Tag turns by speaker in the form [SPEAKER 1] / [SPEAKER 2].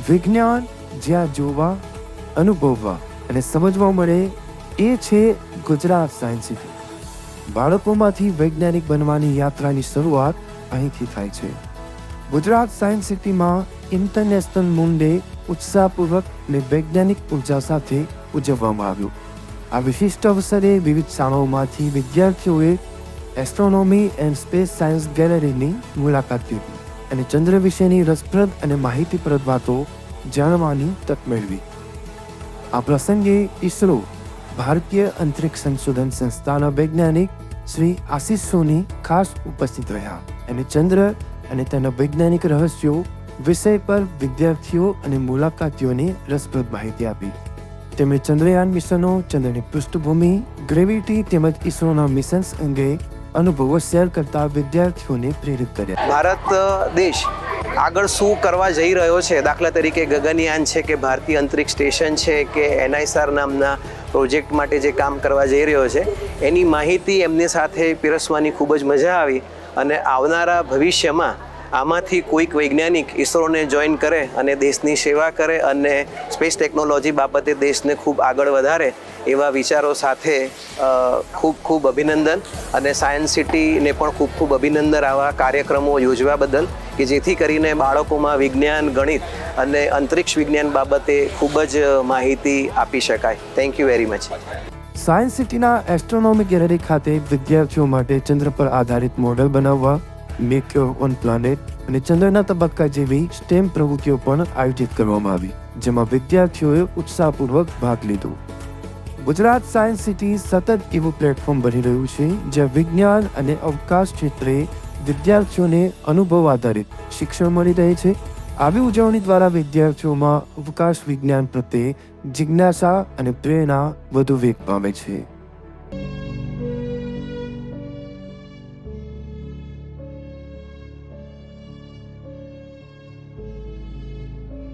[SPEAKER 1] વિજ્ઞાન જ્યાં જોવા, અનુભવવા અને સમજવા મળે એ છે ગુજરાત સાયન્સ સિટી. બાળકોમાંથી વૈજ્ઞાનિક બનવાની યાત્રાની શરૂઆત અહીંથી થાય છે. ગુજરાત સાયન્સ સિટીમાં ઇન્ટરનેશનલ મૂન ડે ઉત્સાહપૂર્વક અને વૈજ્ઞાનિક ઉર્જા સાથે ઉજવવામાં આવ્યો. આ વિશિષ્ટ અવસરે વિવિધ શાળાઓમાંથી વિદ્યાર્થીઓએ એસ્ટ્રોનોમી એન્ડ સ્પેસ સાયન્સ ગેલેરીની મુલાકાત લીધી અને ચંદ્ર વિશેની રસપ્રદ અને માહિતીપ્રદ વાતો જાણવાની તક મેળવી. આ પ્રસંગે ઇસરો ભારતીય અંતરિક્ષ સંશોધન સંસ્થાના વૈજ્ઞાનિક શ્રી આશિષ સોની ખાસ ઉપસ્થિત રહ્યા અને ચંદ્ર અને તેના વૈજ્ઞાનિક રહસ્યો વિષય પર વિદ્યાર્થીઓ અને મુલાકાતીઓને રસપ્રદ માહિતી આપી. તેમણે ચંદ્રયાન મિશનો, ચંદ્રની પૃષ્ઠભૂમિ, ગ્રેવિટી તેમજ ઇસરોના મિશન્સ અંગે અનુભવો શેર કરતા વિદ્યાર્થીઓને પ્રેરિત કર્યા.
[SPEAKER 2] ભારત દેશ આગળ શું કરવા જઈ રહ્યો છે, દાખલા તરીકે ગગનયાન છે કે ભારતીય અંતરિક્ષ સ્ટેશન છે કે NISR નામના પ્રોજેક્ટ માટે જે કામ કરવા જઈ રહ્યો છે, એની માહિતી એમની સાથે પીરસવાની ખૂબ જ મજા આવી. અને આવનારા ભવિષ્યમાં આમાંથી કોઈક વૈજ્ઞાનિક ઇસરોને જોઈન કરે અને દેશની સેવા કરે અને સ્પેસ ટેકનોલોજી બાબતે દેશને ખૂબ આગળ વધારે એવા વિચારો સાથે ખૂબ ખૂબ અભિનંદન. અને સાયન્સ સિટીને પણ ખૂબ ખૂબ અભિનંદન આવા કાર્યક્રમો યોજવા બદલ, કે જેથી કરીને બાળકોમાં વિજ્ઞાન, ગણિત અને અંતરિક્ષ વિજ્ઞાન બાબતે ખૂબ જ માહિતી આપી શકાય. Thank you very much.
[SPEAKER 1] Science સિટીના એસ્ટ્રોનોમી ગેલેરી ખાતે વિદ્યાર્થીઓ માટે ચંદ્ર પર આધારિત મોડેલ બનાવવા, મેક યોર ઓન પ્લાનેટ અને ચંદ્રના તબક્કા જેવી સ્ટેમ પ્રવૃત્તિઓ પણ આયોજિત કરવામાં આવી, જેમાં વિદ્યાર્થીઓએ ઉત્સાહપૂર્વક ભાગ લીધો. ગુજરાત સાયન્સ સિટી સતત એવું પ્લેટફોર્મ બની રહ્યું છે જ્યાં વિજ્ઞાન અને અવકાશ ક્ષેત્રે વિદ્યાર્થીઓને અનુભવ આધારિત શિક્ષણ મળી રહે છે. આવી ઉજવણી દ્વારા વિદ્યાર્થીઓમાં અવકાશ વિજ્ઞાન પ્રત્યે જિજ્ઞાસા અને પ્રેરણા વધુ વેગ પામે છે.